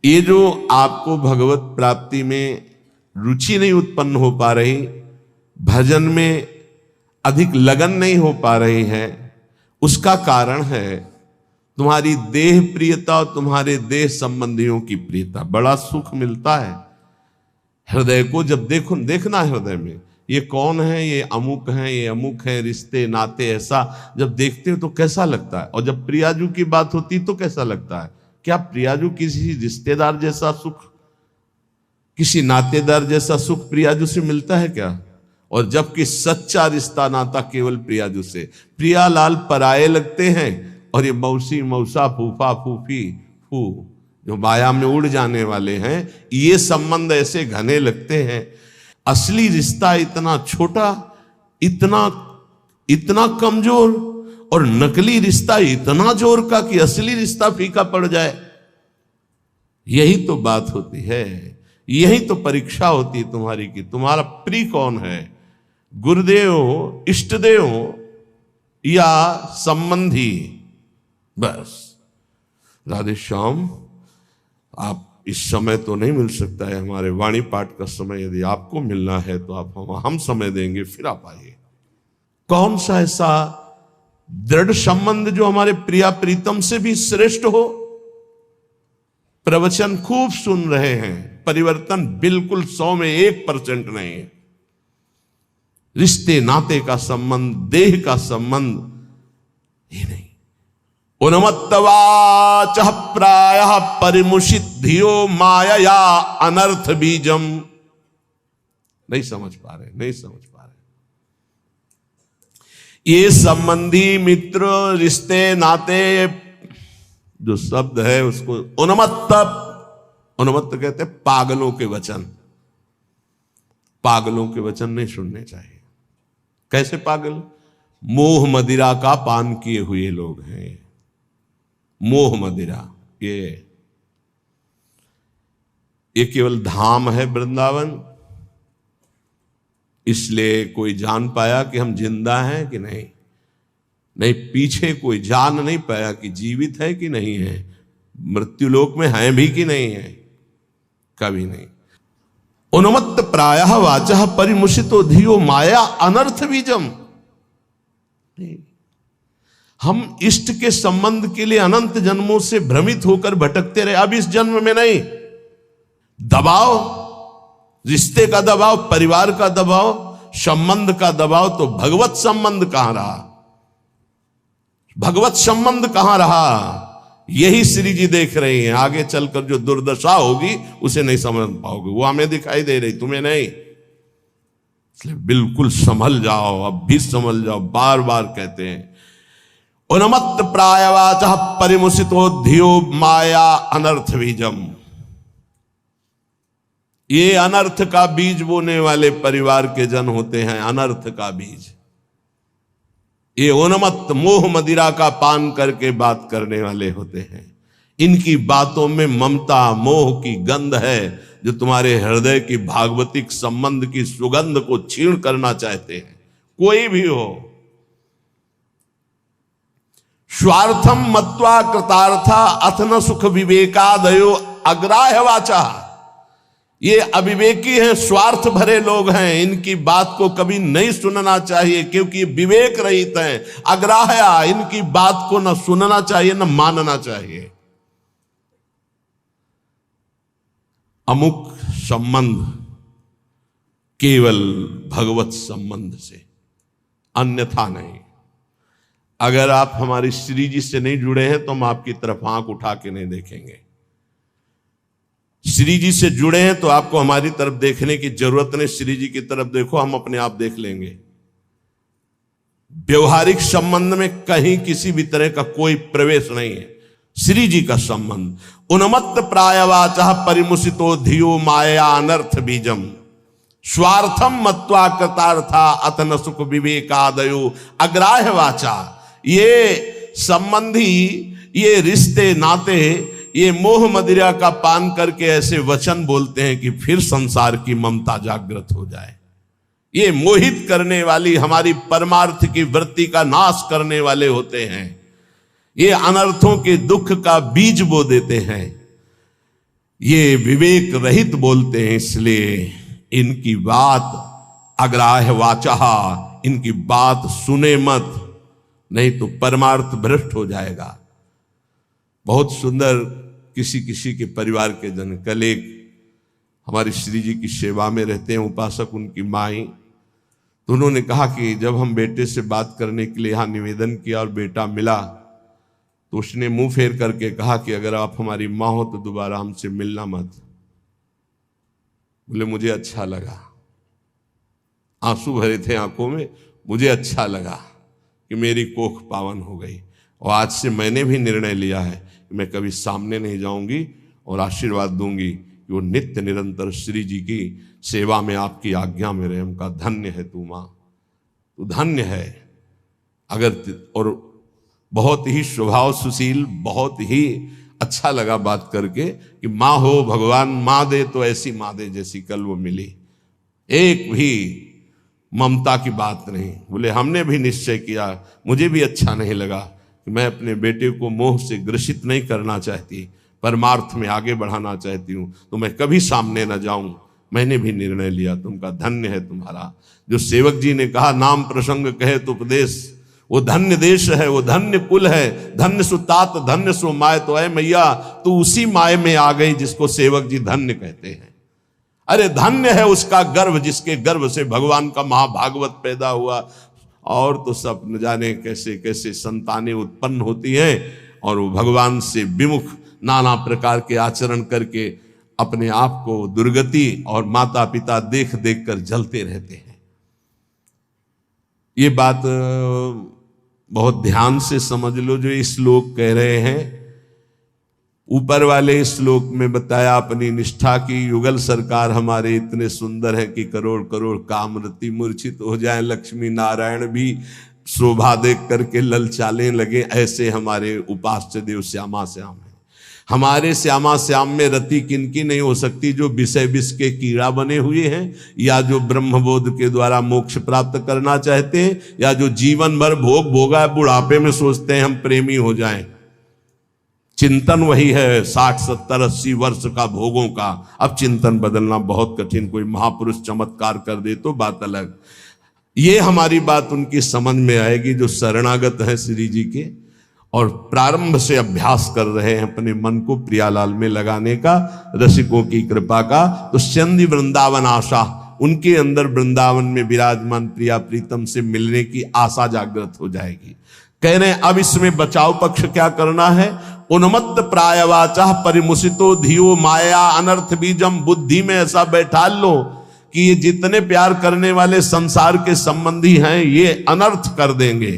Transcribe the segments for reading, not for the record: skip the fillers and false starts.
ये जो आपको भगवत प्राप्ति में रुचि नहीं उत्पन्न हो पा रही, भजन में अधिक लगन नहीं हो पा रही है, उसका कारण है तुम्हारी देह प्रियता और तुम्हारे देह संबंधियों की प्रियता। बड़ा सुख मिलता है हृदय को जब देखना हृदय में ये कौन है, ये अमुक है, ये अमुक है, रिश्ते नाते, ऐसा जब देखते हो तो कैसा लगता है। और जब प्रियाजू की बात होती तो कैसा लगता है। क्या प्रियाजू किसी रिश्तेदार जैसा सुख, किसी नातेदार जैसा सुख प्रियाजू से मिलता है क्या? और जबकि सच्चा रिश्ता नाता केवल प्रियाजू से। प्रियालाल पराये लगते हैं और ये मौसी मौसा फूफा फूफी फू जो माया में उड़ जाने वाले हैं, ये संबंध ऐसे घने लगते हैं। असली रिश्ता इतना छोटा, इतना कमजोर, और नकली रिश्ता इतना जोर का कि असली रिश्ता फीका पड़ जाए। यही तो बात होती है, यही तो परीक्षा होती है तुम्हारी कि तुम्हारा प्रिय कौन है, गुरुदेव, इष्टदेव या संबंधी। बस राधे श्याम, आप इस समय तो नहीं मिल सकता है हमारे वाणी पाठ का समय, यदि आपको मिलना है तो आप हम समय देंगे, फिर आप आइए। कौन सा ऐसा दृढ़ संबंध जो हमारे प्रिया प्रीतम से भी श्रेष्ठ हो। प्रवचन खूब सुन रहे हैं, परिवर्तन बिल्कुल 100 में 1% नहीं है। रिश्ते नाते का संबंध, देह का संबंध ही नहीं। उन्मत्तवाचः प्रायः परिमुषित धियो मायया अनर्थ बीजम। नहीं समझ पा रहे। ये संबंधी, मित्र, रिश्ते नाते जो शब्द है उसको उन्मत्त कहते हैं पागलों के वचन। पागलों के वचन नहीं सुनने चाहिए। कैसे पागल? मोह मदिरा का पान किए हुए लोग हैं। मोह मदिरा ये केवल धाम है वृंदावन, इसलिए कोई जान पाया कि हम जिंदा हैं कि नहीं, पीछे कोई जान नहीं पाया कि जीवित है कि नहीं है, मृत्युलोक में हैं भी कि नहीं है, कभी नहीं। उन्मत्त प्रायः वाचः परिमुषितो धियो माया अनर्थ बीजम। हम इष्ट के संबंध के लिए अनंत जन्मों से भ्रमित होकर भटकते रहे। अब इस जन्म में नहीं, दबाव, रिश्ते का दबाव, परिवार का दबाव, संबंध का दबाव, तो भगवत संबंध कहां रहा? भगवत संबंध कहां रहा? यही श्री जी देख रही हैं। आगे चलकर जो दुर्दशा होगी उसे नहीं समझ पाओगे, वो हमें दिखाई दे रही, तुम्हें नहीं। इसलिए बिल्कुल संभल जाओ, अब भी संभल जाओ। बार बार कहते हैं उन्मत्त प्रायवाचः परिमुषितो धियो माया अनर्थ बीजम। ये अनर्थ का बीज बोने वाले परिवार के जन होते हैं। अनर्थ का बीज ये उन्मत्त मोह मदिरा का पान करके बात करने वाले होते हैं। इनकी बातों में ममता मोह की गंध है, जो तुम्हारे हृदय की भागवतिक संबंध की सुगंध को छीण करना चाहते हैं। कोई भी हो, स्वार्थम मत्वा कृतार्था अथन सुख विवेकादयो अग्राह्य वाचा। ये अविवेकी हैं, स्वार्थ भरे लोग हैं, इनकी बात को कभी नहीं सुनना चाहिए, क्योंकि विवेक रहित हैं। अग्राह्य, इनकी बात को न सुनना चाहिए न मानना चाहिए। अमुक संबंध केवल भगवत संबंध से, अन्यथा नहीं। अगर आप हमारी श्री जी से नहीं जुड़े हैं तो हम आपकी तरफ आंख उठा के नहीं देखेंगे। श्री जी से जुड़े हैं तो आपको हमारी तरफ देखने की जरूरत नहीं। श्री जी की तरफ देखो, हम अपने आप देख लेंगे। व्यवहारिक संबंध में कहीं किसी भी तरह का कोई प्रवेश नहीं है। श्री जी का संबंध उन्मत्त प्रायवाचः परिमुषितो धियो माया अनर्थ बीजम स्वार्थम मत्वा कृतार्था अतन सुख विवेकादयो अग्राह्य वाचा। ये संबंधी, ये रिश्ते नाते, ये मोह मदिरा का पान करके ऐसे वचन बोलते हैं कि फिर संसार की ममता जागृत हो जाए। ये मोहित करने वाली, हमारी परमार्थ की वृत्ति का नाश करने वाले होते हैं। ये अनर्थों के दुख का बीज बो देते हैं। ये विवेक रहित बोलते हैं, इसलिए इनकी बात अग्राह्य वाचा, इनकी बात सुने मत, नहीं तो परमार्थ भ्रष्ट हो जाएगा। बहुत सुंदर किसी किसी के परिवार के जन, कल एक हमारी श्री जी की सेवा में रहते हैं उपासक, उनकी माई, तो उन्होंने कहा कि जब हम बेटे से बात करने के लिए यहाँ निवेदन किया और बेटा मिला, तो उसने मुंह फेर करके कहा कि अगर आप हमारी माँ हो तो दोबारा हमसे मिलना मत। बोले मुझे अच्छा लगा, आंसू भरे थे आंखों में, मुझे अच्छा लगा कि मेरी कोख पावन हो गई। और आज से मैंने भी निर्णय लिया है कि मैं कभी सामने नहीं जाऊंगी और आशीर्वाद दूंगी कि वो नित्य निरंतर श्री जी की सेवा में आपकी आज्ञा में रहे। उनका धन्य है तू माँ, तू धन्य है। अगर और बहुत ही स्वभाव सुशील, बहुत ही अच्छा लगा बात करके कि माँ हो भगवान माँ दे तो ऐसी माँ दे जैसी कल वो मिली, एक भी ममता की बात नहीं। बोले हमने भी निश्चय किया, मुझे भी अच्छा नहीं लगा कि मैं अपने बेटे को मोह से ग्रसित नहीं करना चाहती, परमार्थ में आगे बढ़ाना चाहती हूँ, तो मैं कभी सामने न जाऊं। मैंने भी निर्णय लिया। तुमका धन्य है तुम्हारा। जो सेवक जी ने कहा नाम प्रसंग कहे तो उपदेश, वो धन्य देश है, वो धन्य कुल है, धन्य सुतात धन्य सो माय। तो है मैया तू उसी माय में आ गई जिसको सेवक जी धन्य कहते हैं। अरे धन्य है उसका गर्भ जिसके गर्भ से भगवान का महाभागवत पैदा हुआ। और तो सब न जाने कैसे कैसे संतानें उत्पन्न होती हैं और वो भगवान से विमुख नाना प्रकार के आचरण करके अपने आप को दुर्गति और माता पिता देख देख कर जलते रहते हैं। ये बात बहुत ध्यान से समझ लो जो ये श्लोक कह रहे हैं। ऊपर वाले श्लोक में बताया अपनी निष्ठा की युगल सरकार हमारे इतने सुंदर हैं कि करोड़ करोड़ कामरति मूर्छित हो जाए, लक्ष्मी नारायण भी शोभा देख करके ललचाने लगे, ऐसे हमारे उपास्य देव श्यामा श्याम है। हमारे श्यामा श्याम में रति किनकी नहीं हो सकती, जो विषय विष के कीड़ा बने हुए हैं, या जो ब्रह्मबोध के द्वारा मोक्ष प्राप्त करना चाहते हैं, या जो जीवन भर भोग भोगा बुढ़ापे में सोचते हैं हम प्रेमी हो जाएं। चिंतन वही है 60 70 80 वर्ष का भोगों का। अब चिंतन बदलना बहुत कठिन, कोई महापुरुष चमत्कार कर दे तो बात अलग। ये हमारी बात उनकी समझ में आएगी जो शरणागत है श्री जी के और प्रारंभ से अभ्यास कर रहे हैं अपने मन को प्रियालाल में लगाने का, रसिकों की कृपा का। तो चंदी वृंदावन आशा, उनके अंदर वृंदावन में विराजमान प्रिया प्रीतम से मिलने की आशा जागृत हो जाएगी। कह रहे हैं अब इसमें बचाव पक्ष क्या करना है। उन्मत्त प्रायवाचा परिमुसितो धियो माया अनर्थ बीजम, बुद्धि में ऐसा बैठा लो कि ये जितने प्यार करने वाले संसार के संबंधी हैं ये अनर्थ कर देंगे।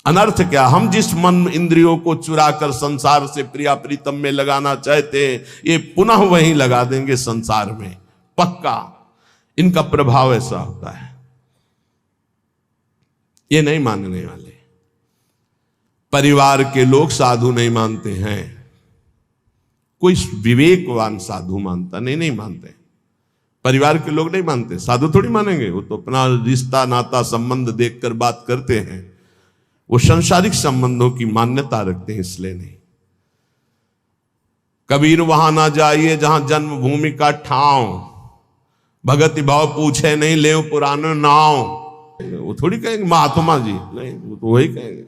अनर्थ क्या, हम जिस मन इंद्रियों को चुरा कर संसार से प्रिया प्रीतम में लगाना चाहते हैं ये पुनः वहीं लगा देंगे संसार में, पक्का। इनका प्रभाव ऐसा होता है, ये नहीं मानने वाले। परिवार के लोग साधु नहीं मानते हैं, कोई विवेकवान साधु मानता नहीं मानते। परिवार के लोग नहीं मानते, साधु थोड़ी मानेंगे, वो तो अपना रिश्ता नाता संबंध देखकर बात करते हैं, वो सांसारिक संबंधों की मान्यता रखते हैं, इसलिए नहीं। कबीर वहां ना जाइए जहां जन्मभूमि का ठाव, भगति भाव पूछे नहीं ले पुराने नाव। वो थोड़ी कहेंगे महात्मा जी, नहीं, वो तो वही कहेंगे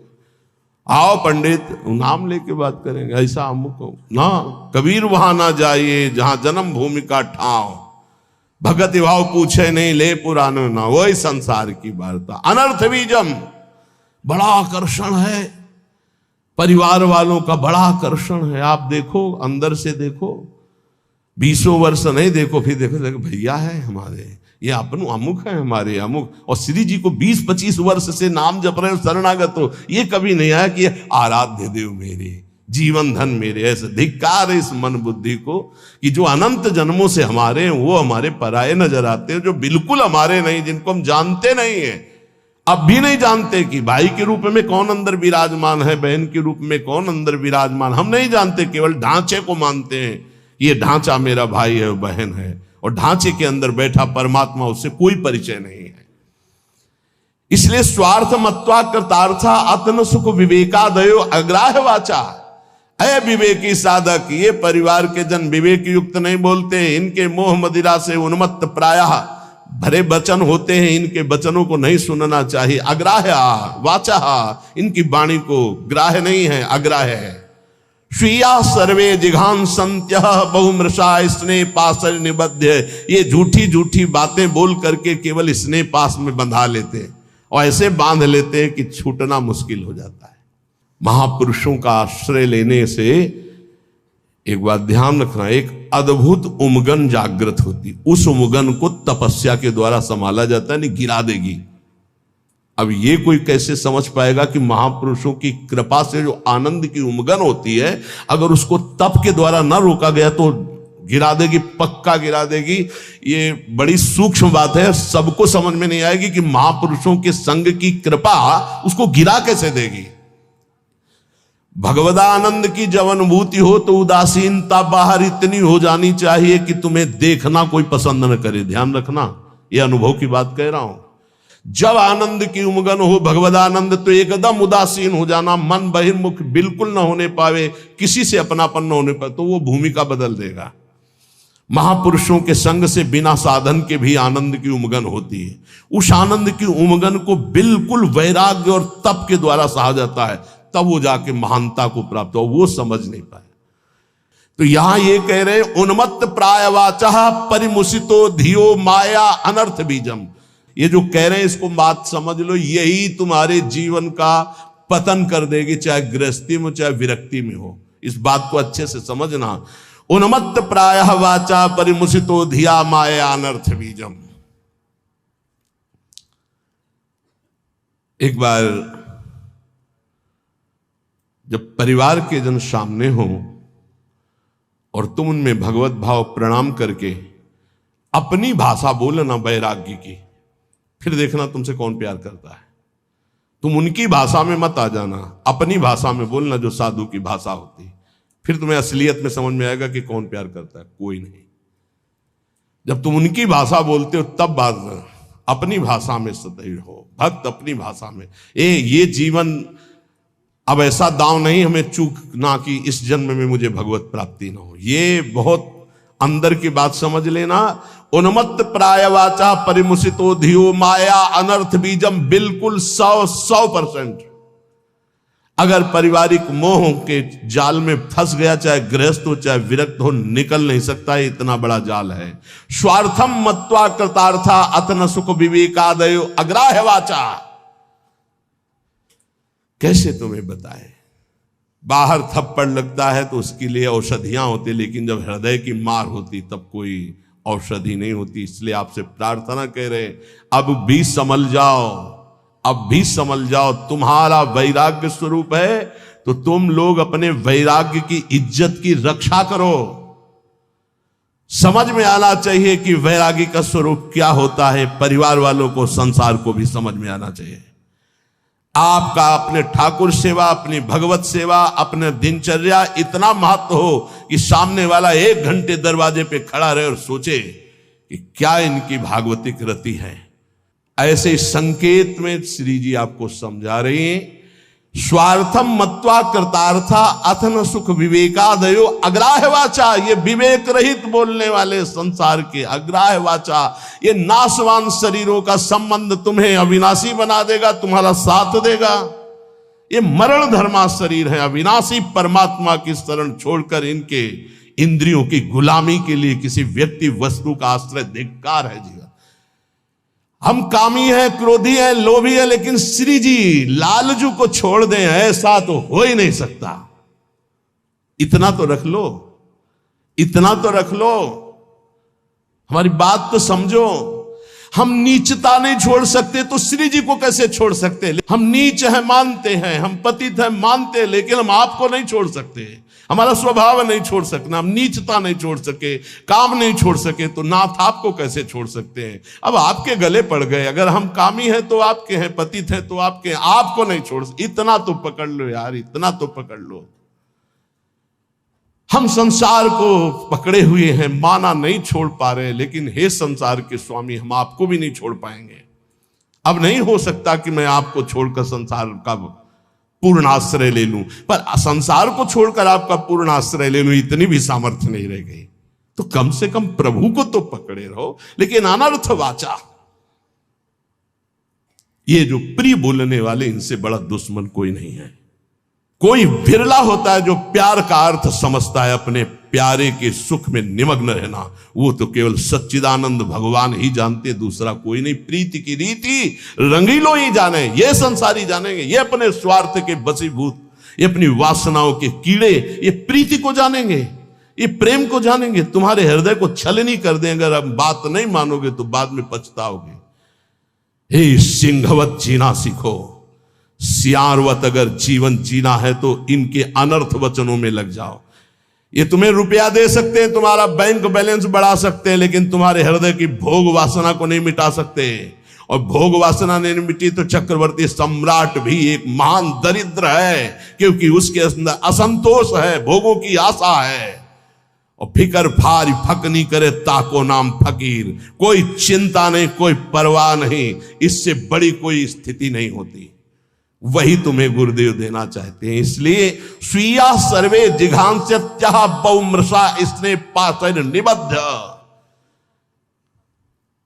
आओ पंडित नाम लेके बात करेंगे, ऐसा अमुक ना। कबीर वहां ना जाइए जहां जन्म भूमि का ठाव, भगति भाव पूछे नहीं ले पुराने ना। वही संसार की वार्ता। अनर्थ बीजम, बड़ा आकर्षण है परिवार वालों का, बड़ा आकर्षण है। आप देखो अंदर से देखो, 20 वर्ष नहीं देखो, फिर देखो भैया है हमारे, ये अपन अमुक है हमारे अमुक। और श्री जी को 20-25 वर्ष से नाम जप रहे हो, शरणागत हो, ये कभी नहीं आया कि आराध्य देव मेरे, जीवन धन मेरे। ऐसे धिक्कार है इस मन बुद्धि को कि जो अनंत जन्मों से हमारे हैं वो हमारे पराये नजर आते हैं, जो बिल्कुल हमारे नहीं, जिनको हम जानते नहीं है, अब भी नहीं जानते कि भाई के रूप में कौन अंदर विराजमान है, बहन के रूप में कौन अंदर विराजमान, हम नहीं जानते, केवल ढांचे को मानते हैं। ये ढांचा मेरा भाई है बहन है, और ढांचे के अंदर बैठा परमात्मा, उससे कोई परिचय नहीं है। इसलिए स्वार्थ मत्वा कृतार्था आत्म सुख विवेकादयो अग्राह्य वाचा। अय विवेकी साधक, ये परिवार के जन विवेक युक्त नहीं बोलते, इनके मोह मदिरा से उन्मत्त प्रायः भरे वचन होते हैं, इनके वचनों को नहीं सुनना चाहिए। अग्राह्य वाचा, इनकी वाणी को ग्राह्य नहीं है, अग्राह्य है। स्वीया सर्वे जिघान संत्य बहुमृषा स्नेह पास निबद्ध, ये झूठी झूठी बातें बोल करके केवल स्नेह पास में बंधा लेते हैं और ऐसे बांध लेते हैं कि छूटना मुश्किल हो जाता है। महापुरुषों का आश्रय लेने से एक बात ध्यान रखना, एक अद्भुत उमगन जागृत होती, उस उमगन को तपस्या के द्वारा संभाला जाता है, नहीं गिरा देगी। अब ये कोई कैसे समझ पाएगा कि महापुरुषों की कृपा से जो आनंद की उमगन होती है, अगर उसको तप के द्वारा न रोका गया तो गिरा देगी, पक्का गिरा देगी। ये बड़ी सूक्ष्म बात है, सबको समझ में नहीं आएगी कि महापुरुषों के संग की कृपा उसको गिरा कैसे देगी। भगवदानंद की जब अनुभूति हो तो उदासीनता बाहर इतनी हो जानी चाहिए कि तुम्हें देखना कोई पसंद न करे। ध्यान रखना, यह अनुभव की बात कह रहा हूं। जब आनंद की उमगन हो भगवदानंद तो एकदम उदासीन हो जाना, मन बहिर्मुख बिल्कुल न होने पावे, किसी से अपनापन न होने पाए, तो वो भूमिका बदल देगा। महापुरुषों के संग से बिना साधन के भी आनंद की उमगन होती है। उस आनंद की उमगन को बिल्कुल वैराग्य और तप के द्वारा सहा जाता है, तब वो जाके महानता को प्राप्त हो, वो समझ नहीं पाए। तो यहां ये कह रहे उन्मत्त प्राय वाचा परिमुसितो धियो माया अनर्थ बीजम। ये जो कह रहे हैं इसको बात समझ लो, यही तुम्हारे जीवन का पतन कर देगी, चाहे गृहस्थी में चाहे विरक्ति में हो। इस बात को अच्छे से समझना। उन्मत्त प्राय वाचा परिमुसितो धिया माया अनर्थ बीजम। एक बार जब परिवार के जन सामने हो और तुम उनमें भगवत भाव प्रणाम करके अपनी भाषा बोलना वैराग्य की, फिर देखना तुमसे कौन प्यार करता है। तुम उनकी भाषा में मत आ जाना, अपनी भाषा में बोलना जो साधु की भाषा होती है, फिर तुम्हें असलियत में समझ में आएगा कि कौन प्यार करता है, कोई नहीं। जब तुम उनकी भाषा बोलते हो तब बात, अपनी भाषा में सदैव हो भक्त, अपनी भाषा में। ये जीवन अब ऐसा दांव नहीं हमें चूकना कि इस जन्म में मुझे भगवत प्राप्ति न हो। ये बहुत अंदर की बात समझ लेना। उन्मत्त प्राय वाचा परिमुसितो धियो माया अनर्थ बीजम, बिल्कुल 100%। अगर पारिवारिक मोह के जाल में फंस गया, चाहे गृहस्थ हो चाहे विरक्त हो, निकल नहीं सकता, इतना बड़ा जाल है। स्वार्थम मत्वा कृतार्था अतन सुख विवेकादयो अग्राह्य वाचा। कैसे तुम्हें बताए, बाहर थप्पड़ लगता है तो उसके लिए औषधियां होती, लेकिन जब हृदय की मार होती तब कोई औषधि नहीं होती। इसलिए आपसे प्रार्थना कह रहे, अब भी संभल जाओ, अब भी संभल जाओ। तुम्हारा वैराग्य स्वरूप है तो तुम लोग अपने वैराग्य की इज्जत की रक्षा करो। समझ में आना चाहिए कि वैराग्य का स्वरूप क्या होता है। परिवार वालों को, संसार को भी समझ में आना चाहिए। आपका अपने ठाकुर सेवा, अपनी भगवत सेवा, अपने दिनचर्या इतना महत्व हो कि सामने वाला 1 घंटे दरवाजे पे खड़ा रहे और सोचे कि क्या इनकी भागवतिक रति है। ऐसे संकेत में श्री जी आपको समझा रही हैं। स्वार्थम मत्वा कृतार्था अथन सुख विवेकादयो अग्राह्य वाचा। ये विवेक रहित बोलने वाले संसार के अग्राह्य वाचा, ये नाशवान शरीरों का संबंध तुम्हें अविनाशी बना देगा, तुम्हारा साथ देगा। ये मरण धर्मा शरीर है, अविनाशी परमात्मा की शरण छोड़कर इनके इंद्रियों की गुलामी के लिए किसी व्यक्ति वस्तु का आश्रय धिक्कार है। जीवन हम कामी हैं, क्रोधी हैं, लोभी हैं, लेकिन श्री जी लालजू को छोड़ दें, ऐसा तो हो ही नहीं सकता। इतना तो रख लो, इतना तो रख लो, हमारी बात तो समझो। हम नीचता नहीं छोड़ सकते तो श्री जी को कैसे छोड़ सकते। हम नीच हैं मानते हैं, हम पतित हैं मानते हैं, लेकिन हम आपको नहीं छोड़ सकते। हमारा स्वभाव नहीं छोड़ सकना, हम नीचता नहीं छोड़ सके, काम नहीं छोड़ सके, तो नाथ आपको कैसे छोड़ सकते हैं। अब आपके गले पड़ गए, अगर हम कामी हैं तो आपके हैं, पतित हैं तो आपके हैं, आपको नहीं छोड़ सकते। इतना तो पकड़ लो यार, इतना तो पकड़ लो। हम संसार को पकड़े हुए हैं, माना नहीं छोड़ पा रहे, लेकिन हे संसार के स्वामी, हम आपको भी नहीं छोड़ पाएंगे। अब नहीं हो सकता कि मैं आपको छोड़कर संसार का पूर्ण आश्रय ले लूं, पर संसार को छोड़कर आपका पूर्ण आश्रय ले लूं, इतनी भी सामर्थ्य नहीं रह गई। तो कम से कम प्रभु को तो पकड़े रहो। लेकिन अनर्थ वाचा, ये जो प्रिय बोलने वाले, इनसे बड़ा दुश्मन कोई नहीं है। कोई विरला होता है जो प्यार का अर्थ समझता है, अपने प्यारे के सुख में निमग्न रहना। वो तो केवल सच्चिदानंद भगवान ही जानते, दूसरा कोई नहीं। प्रीति की रीति रंगीलों ही जाने, ये संसारी जानेंगे। ये अपने स्वार्थ के बसीभूत, ये अपनी वासनाओं के कीड़े, ये प्रीति को जानेंगे, ये प्रेम को जानेंगे। तुम्हारे हृदय को छलनी कर दें, अगर अब बात नहीं मानोगे तो बाद में पछताओगे। हे सिंहवत जीना सीखो, सियारवत अगर जीवन जीना है तो इनके अनर्थ वचनों में लग जाओ। ये तुम्हें रुपया दे सकते हैं, तुम्हारा बैंक बैलेंस बढ़ा सकते हैं, लेकिन तुम्हारे हृदय की भोग वासना को नहीं मिटा सकते। और भोग वासना नहीं मिटी तो चक्रवर्ती सम्राट भी एक महान दरिद्र है, क्योंकि उसके अंदर असंतोष है, भोगों की आशा है। और फिकर फारी फकनी करे ताको नाम फकीर, कोई चिंता नहीं, कोई परवाह नहीं, इससे बड़ी कोई स्थिति नहीं होती। वही तुम्हें गुरुदेव देना चाहते हैं। इसलिए स्वीया सर्वे जिघांस्यत्यः बहुमृषा स्नेह पाशैर निबद्ध।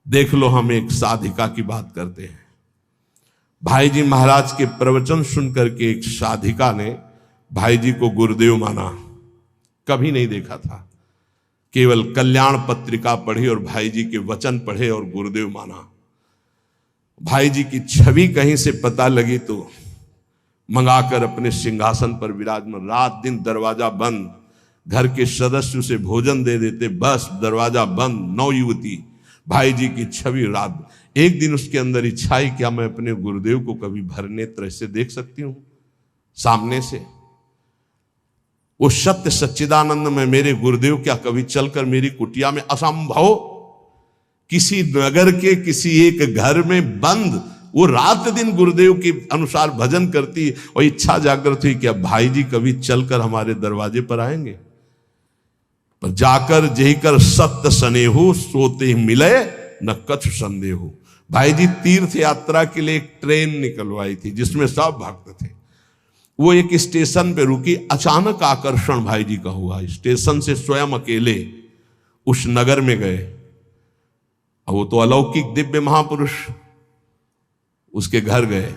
देख लो, हम एक साधिका की बात करते हैं। भाई जी महाराज के प्रवचन सुनकर के एक साधिका ने भाई जी को गुरुदेव माना। कभी नहीं देखा था, केवल कल्याण पत्रिका पढ़ी और भाई जी के वचन पढ़े और गुरुदेव माना। भाई जी की छवि कहीं से पता लगी तो मंगाकर अपने सिंहासन पर विराजमान, रात दिन दरवाजा बंद, घर के सदस्य उसे भोजन दे देते, बस दरवाजा बंद। नवयुवती भाई जी की छवि रात। एक दिन उसके अंदर इच्छा आई, क्या मैं अपने गुरुदेव को कभी भर नेत्र से देख सकती हूं सामने से? वो सत्य सच्चिदानंद में मेरे गुरुदेव क्या कभी चलकर मेरी कुटिया में? असंभव। किसी नगर के किसी एक घर में बंद वो रात दिन गुरुदेव के अनुसार भजन करती, और इच्छा जागृत हुई कि भाई जी कभी चलकर हमारे दरवाजे पर आएंगे। पर जाकर जही कर सत्य सनेहु, सोते ही मिले न कछु संदेहु। भाई जी तीर्थ यात्रा के लिए एक ट्रेन निकलवाई थी जिसमें सब भक्त थे। वो एक स्टेशन पे रुकी, अचानक आकर्षण भाई जी का हुआ। स्टेशन से स्वयं अकेले उस नगर में गए, और वो तो अलौकिक दिव्य महापुरुष, उसके घर गए,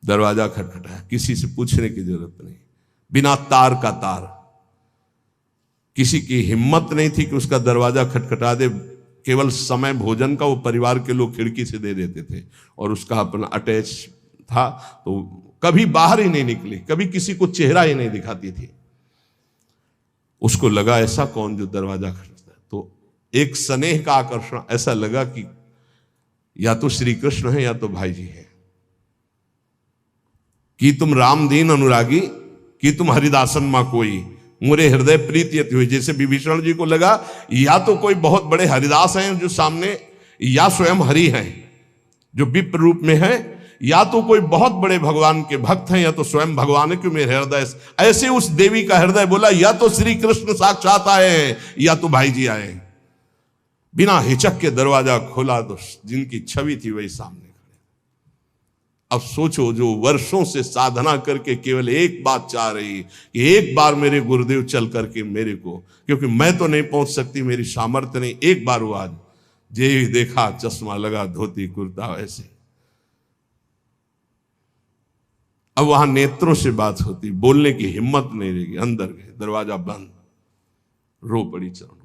दरवाजा खटखटाया, किसी से पूछने की जरूरत नहीं, बिना तार का तार। किसी की हिम्मत नहीं थी कि उसका दरवाजा खटखटा दे। केवल समय भोजन का वो परिवार के लोग खिड़की से दे देते थे, और उसका अपना अटैच था, तो कभी बाहर ही नहीं निकली, कभी किसी को चेहरा ही नहीं दिखाती थी। उसको लगा ऐसा कौन जो दरवाजा खटखटाता है, तो एक स्नेह का आकर्षण, ऐसा लगा कि या तो श्री कृष्ण है या तो भाई जी है। कि तुम रामदीन अनुरागी, कि तुम हरिदासन मां कोई, मुरे हृदय प्रीति अति हुई। जैसे विभीषण जी को लगा या तो कोई बहुत बड़े हरिदास हैं जो सामने, या स्वयं हरि हैं जो विप्र रूप में है, या तो कोई बहुत बड़े भगवान के भक्त हैं, या तो स्वयं भगवान है कि मेरे हृदय। ऐसे उस देवी का हृदय बोला या तो श्री कृष्ण साक्षात आए हैं या तो भाई जी आए हैं। बिना हिचक के दरवाजा खोला तो जिनकी छवि थी वही सामने खड़े। अब सोचो, जो वर्षों से साधना करके केवल एक बात चाह रही कि एक बार मेरे गुरुदेव चल करके मेरे को, क्योंकि मैं तो नहीं पहुंच सकती, मेरी सामर्थ्य नहीं, एक बार वो आज जे देखा चश्मा लगा, धोती कुर्ता ऐसे। अब वहां नेत्रों से बात होती, बोलने की हिम्मत नहीं रहेगी। अंदर गए, दरवाजा बंद, रो पड़ी चरणों में।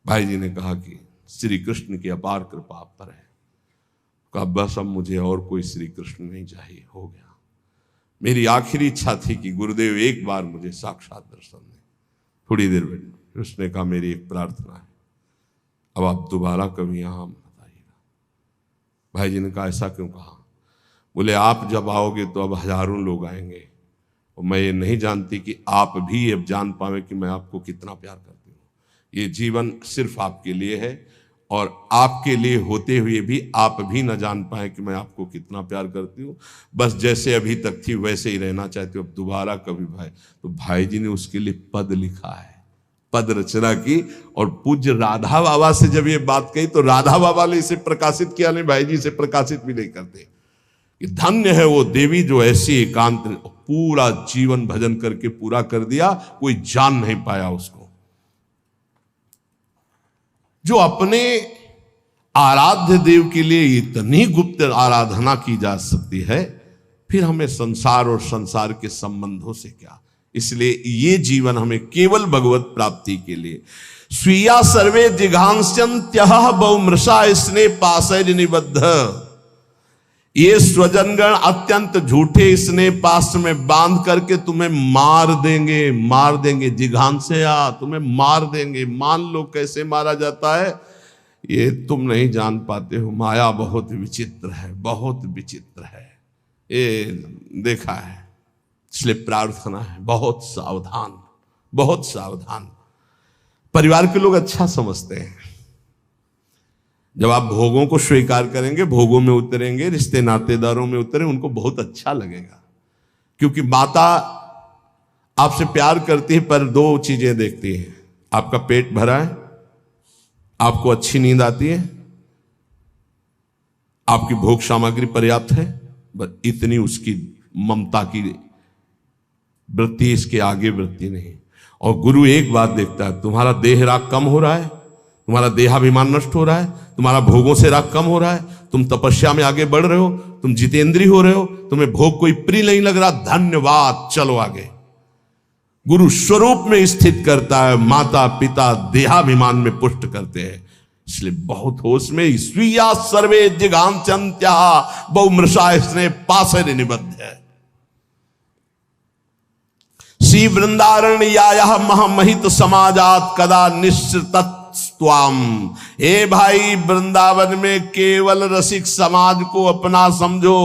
भाई जी ने कहा कि श्री कृष्ण की अपार कृपा आप पर है। कहा बस अब मुझे और कोई श्री कृष्ण नहीं चाहिए, हो गया। मेरी आखिरी इच्छा थी कि गुरुदेव एक बार मुझे साक्षात दर्शन दें। थोड़ी देर बैठ, उसने कहा मेरी एक प्रार्थना है, अब आप दोबारा कभी यहां बताइएगा। भाई जी ने कहा ऐसा क्यों कहा? बोले आप जब आओगे तो अब हजारों लोग आएंगे, और मैं ये नहीं जानती कि आप भी अब जान पावे कि मैं आपको कितना प्यार करती हूँ। ये जीवन सिर्फ आपके लिए है, और आपके लिए होते हुए भी आप भी न जान पाए कि मैं आपको कितना प्यार करती हूँ। बस जैसे अभी तक थी वैसे ही रहना चाहती हूँ, अब दोबारा कभी भाई। तो भाई जी ने उसके लिए पद लिखा है, पद रचना की। और पूज्य राधा बाबा से जब ये बात कही तो राधा बाबा ने इसे प्रकाशित किया नहीं, भाई जी इसे प्रकाशित भी नहीं करते, कि धन्य है वो देवी जो ऐसी एकांत पूरा जीवन भजन करके पूरा कर दिया, कोई जान नहीं पाया उसको। जो अपने आराध्य देव के लिए इतनी गुप्त आराधना की जा सकती है, फिर हमें संसार और संसार के संबंधों से क्या। इसलिए ये जीवन हमें केवल भगवत प्राप्ति के लिए। स्वीया सर्वे जिघांस्यन्त्यः बहुमृषा स्नेह पाशैर् निबद्ध। ये स्वजनगण अत्यंत झूठे स्नेह पाश में बांध करके तुम्हें मार देंगे। जिघांस्या, तुम्हें मार देंगे। मान लो कैसे मारा जाता है, ये तुम नहीं जान पाते हो। माया बहुत विचित्र है, बहुत विचित्र है, ये देखा है। इसलिए प्रार्थना है बहुत सावधान, बहुत सावधान। परिवार के लोग अच्छा समझते हैं। जब आप भोगों को स्वीकार करेंगे, भोगों में उतरेंगे, रिश्ते नातेदारों में उतरें, उनको बहुत अच्छा लगेगा। क्योंकि माता आपसे प्यार करती है, पर दो चीजें देखती है, आपका पेट भरा है, आपको अच्छी नींद आती है, आपकी भोग सामग्री पर्याप्त है, बस इतनी उसकी ममता की वृत्ति, इसके आगे वृत्ति नहीं। और गुरु एक बात देखता है, तुम्हारा देह राग कम हो रहा है, तुम्हारा देहाभिमान नष्ट हो रहा है, तुम्हारा भोगों से राग कम हो रहा है, तुम तपस्या में आगे बढ़ रहे हो, तुम जितेंद्रीय हो रहे हो, तुम्हें भोग कोई प्रिय नहीं लग रहा, धन्यवाद, चलो आगे। गुरु स्वरूप में स्थित करता है, माता पिता देहाभिमान में पुष्ट करते हैं। इसलिए बहुत होश में। स्वीया सर्वे जिघांस्यन्त्यः बहुमृषा स्नेह पाशैर् निबद्ध है। श्री वृंदारण्यायः महामहित समाजात कदा निश्चितस्त्वाम। हे भाई, वृंदावन में केवल रसिक समाज को अपना समझो,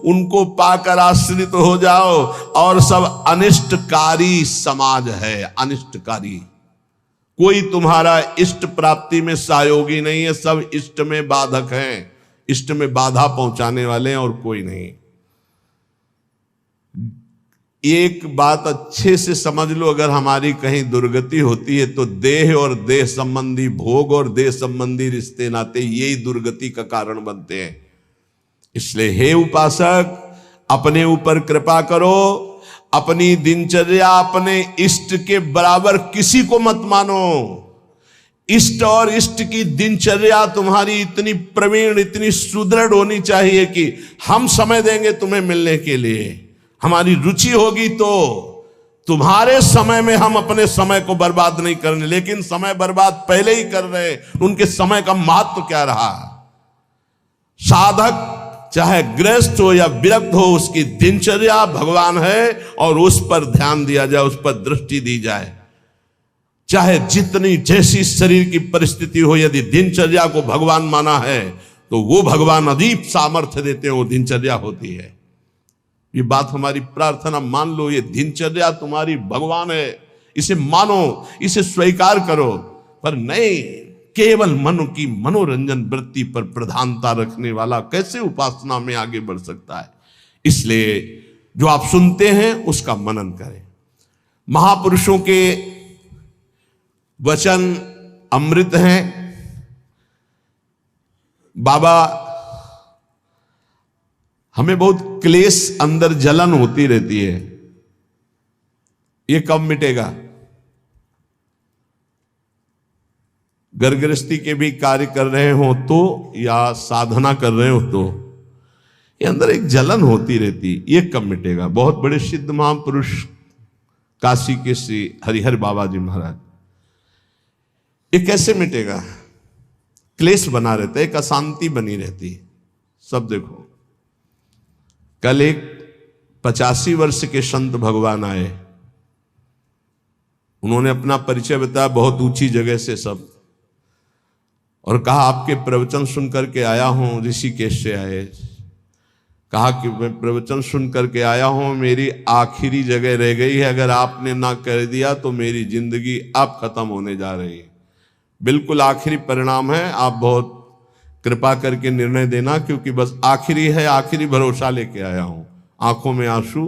उनको पाकर आश्रित हो जाओ, और सब अनिष्टकारी समाज है, अनिष्टकारी। कोई तुम्हारा इष्ट प्राप्ति में सहयोगी नहीं है, सब इष्ट में बाधक हैं, इष्ट में बाधा पहुंचाने वाले हैं, और कोई नहीं। एक बात अच्छे से समझ लो, अगर हमारी कहीं दुर्गति होती है तो देह और देह संबंधी भोग और देह संबंधी रिश्ते नाते यही दुर्गति का कारण बनते हैं। इसलिए हे उपासक, अपने ऊपर कृपा करो, अपनी दिनचर्या अपने इष्ट के बराबर किसी को मत मानो। इष्ट और इष्ट की दिनचर्या तुम्हारी इतनी प्रवीण, इतनी सुदृढ़ होनी चाहिए कि हम समय देंगे तुम्हें मिलने के लिए, हमारी रुचि होगी तो। तुम्हारे समय में हम अपने समय को बर्बाद नहीं करने, लेकिन समय बर्बाद पहले ही कर रहे, उनके समय का महत्व क्या रहा। साधक चाहे गृहस्थ हो या विरक्त हो, उसकी दिनचर्या भगवान है, और उस पर ध्यान दिया जाए, उस पर दृष्टि दी जाए। चाहे जितनी जैसी शरीर की परिस्थिति हो, यदि दिनचर्या को भगवान माना है तो वो भगवान अदीप सामर्थ्य देते हैं, वो दिनचर्या होती है। ये बात हमारी प्रार्थना मान लो, ये दिनचर्या तुम्हारी भगवान है, इसे मानो, इसे स्वीकार करो। पर नहीं, केवल मन की मनोरंजन वृत्ति पर प्रधानता रखने वाला कैसे उपासना में आगे बढ़ सकता है। इसलिए जो आप सुनते हैं उसका मनन करें। महापुरुषों के वचन अमृत हैं। बाबा, हमें बहुत क्लेश, अंदर जलन होती रहती है, ये कब मिटेगा? गृहस्थी के भी कार्य कर रहे हो तो, या साधना कर रहे हो तो, ये अंदर एक जलन होती रहती, ये कब मिटेगा? बहुत बड़े सिद्ध महापुरुष काशी के श्री हरिहर बाबा जी महाराज, ये कैसे मिटेगा? क्लेश बना रहता है, एक अशांति बनी रहती है। सब देखो, कल एक 85 वर्ष के संत भगवान आए, उन्होंने अपना परिचय बताया बहुत ऊंची जगह से सब, और कहा आपके प्रवचन सुन करके आया हूं, ऋषिकेश से आए। कहा कि मैं प्रवचन सुन करके आया हूं, मेरी आखिरी जगह रह गई है, अगर आपने ना कर दिया तो मेरी जिंदगी अब खत्म होने जा रही है। बिल्कुल आखिरी परिणाम है, आप बहुत कृपा करके निर्णय देना, क्योंकि बस आखिरी है, आखिरी भरोसा लेके आया हूं। आंखों में आंसू,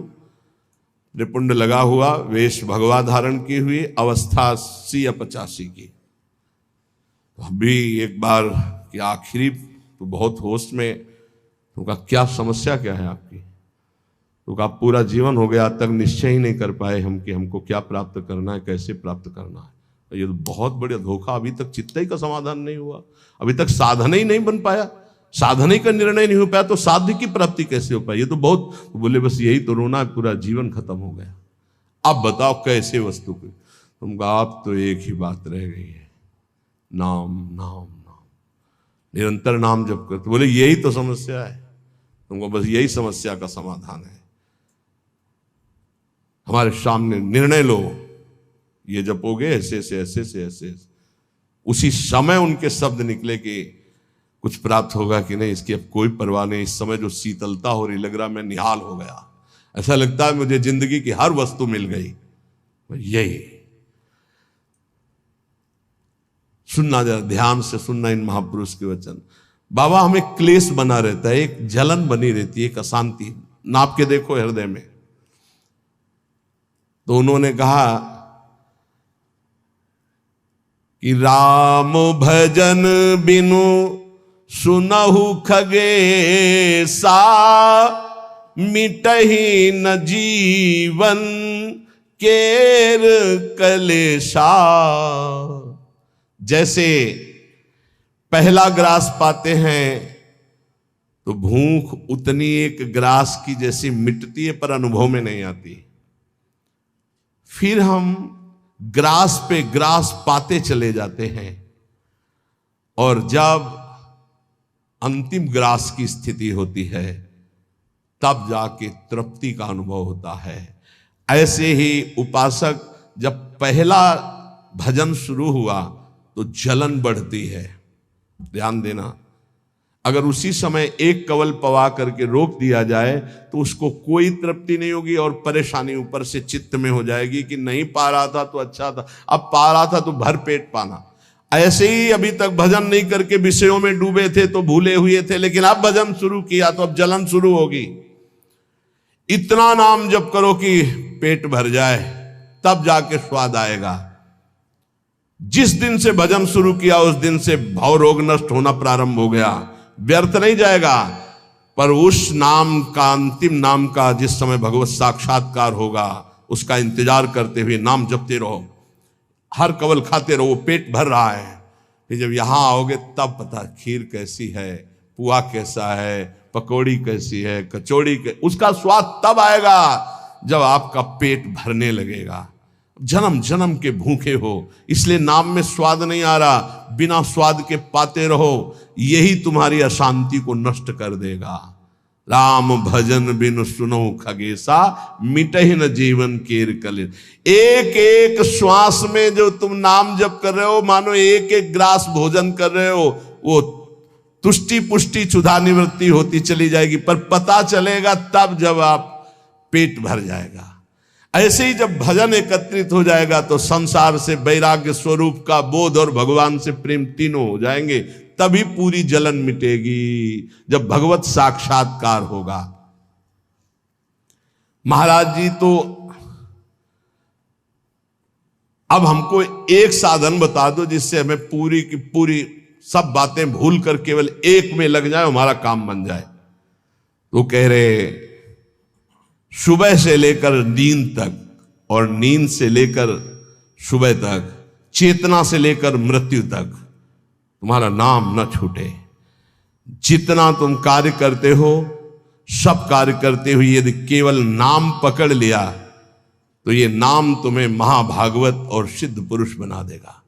त्रिपुंड लगा हुआ, वेश भगवा धारण की हुई, अवस्था 80 या 85 की। अभी एक बार कि आखिरी तो बहुत होश में, तो कहा क्या समस्या क्या है आपकी? तो कहा पूरा जीवन हो गया, तक निश्चय ही नहीं कर पाए हम कि हमको क्या प्राप्त करना है, कैसे प्राप्त करना है। ये तो बहुत बढ़िया धोखा, अभी तक चित्त का समाधान नहीं हुआ, अभी तक साधन ही नहीं बन पाया, साधन का निर्णय नहीं हो पाया, तो साध्य की प्राप्ति कैसे हो पाई? ये तो बहुत, बोले बस यही तो रोना, पूरा जीवन खत्म हो गया। अब बताओ कैसे वस्तु को? तुम कहा आप तो एक ही बात रह गई है, नाम नाम नाम, निरंतर नाम जप करते। बोले यही तो समस्या है, तुमको बस यही समस्या का समाधान है। हमारे सामने निर्णय लो, ये जपोगे ऐसे ऐसे ऐसे ऐसे ऐसे, उसी समय उनके शब्द निकले कि कुछ प्राप्त होगा कि नहीं इसकी अब कोई परवाह नहीं। इस समय जो शीतलता हो रही, लग रहा मैं निहाल हो गया, ऐसा लगता है मुझे जिंदगी की हर वस्तु मिल गई। यही सुनना, जरा ध्यान से सुनना इन महापुरुष के वचन। बाबा हमें क्लेश बना रहता है, एक जलन बनी रहती है, एक अशांति, नाप के देखो हृदय में। तो उन्होंने कहा कि राम भजन बिनु सुनहु खगेसा, मिटहि न जीवन केर कलेशा। जैसे पहला ग्रास पाते हैं तो भूख उतनी एक ग्रास की जैसी मिटती है, पर अनुभव में नहीं आती। फिर हम ग्रास पे ग्रास पाते चले जाते हैं, और जब अंतिम ग्रास की स्थिति होती है तब जाके तृप्ति का अनुभव होता है। ऐसे ही उपासक जब पहला भजन शुरू हुआ तो जलन बढ़ती है। ध्यान देना, अगर उसी समय एक कवल पवा करके रोक दिया जाए तो उसको कोई तृप्ति नहीं होगी, और परेशानी ऊपर से चित्त में हो जाएगी कि नहीं पा रहा था तो अच्छा था, अब पा रहा था तो भर पेट पाना। ऐसे ही अभी तक भजन नहीं करके विषयों में डूबे थे तो भूले हुए थे, लेकिन अब भजन शुरू किया तो अब जलन शुरू होगी। इतना नाम जप करो कि पेट भर जाए, तब जाके स्वाद आएगा। जिस दिन से भजन शुरू किया उस दिन से भाव रोग नष्ट होना प्रारंभ हो गया। व्यर्थ नहीं जाएगा, पर उस नाम का, अंतिम नाम का, जिस समय भगवत साक्षात्कार होगा उसका इंतजार करते हुए नाम जपते रहो, हर कवल खाते रहो, पेट भर रहा है। फिर जब यहां आओगे तब पता खीर कैसी है, पुआ कैसा है, पकौड़ी कैसी है, कचौड़ी उसका स्वाद तब आएगा जब आपका पेट भरने लगेगा। जन्म जन्म के भूखे हो, इसलिए नाम में स्वाद नहीं आ रहा, बिना स्वाद के पाते रहो, यही तुम्हारी अशांति को नष्ट कर देगा। राम भजन बिन सुनो खगेसा, मिटहि न जीवन केर कलेश। एक एक श्वास में जो तुम नाम जप कर रहे हो, मानो एक एक ग्रास भोजन कर रहे हो, वो तुष्टि पुष्टि क्षुधा निवृत्ति होती चली जाएगी, पर पता चलेगा तब जब आप पेट भर जाएगा। ऐसे ही जब भजन एकत्रित हो जाएगा तो संसार से वैराग्य स्वरूप का बोध और भगवान से प्रेम तीनों हो जाएंगे, तभी पूरी जलन मिटेगी, जब भगवत साक्षात्कार होगा। महाराज जी तो अब हमको एक साधन बता दो जिससे हमें पूरी की पूरी सब बातें भूल कर केवल एक में लग जाए, हमारा काम बन जाए। तो कह रहे सुबह से लेकर नींद तक, और नींद से लेकर सुबह तक, चेतना से लेकर मृत्यु तक तुम्हारा नाम न छूटे। जितना तुम कार्य करते हो, सब कार्य करते हुए यदि केवल नाम पकड़ लिया तो ये नाम तुम्हें महाभागवत और सिद्ध पुरुष बना देगा।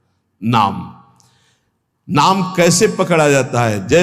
नाम कैसे पकड़ा जाता है? जैसे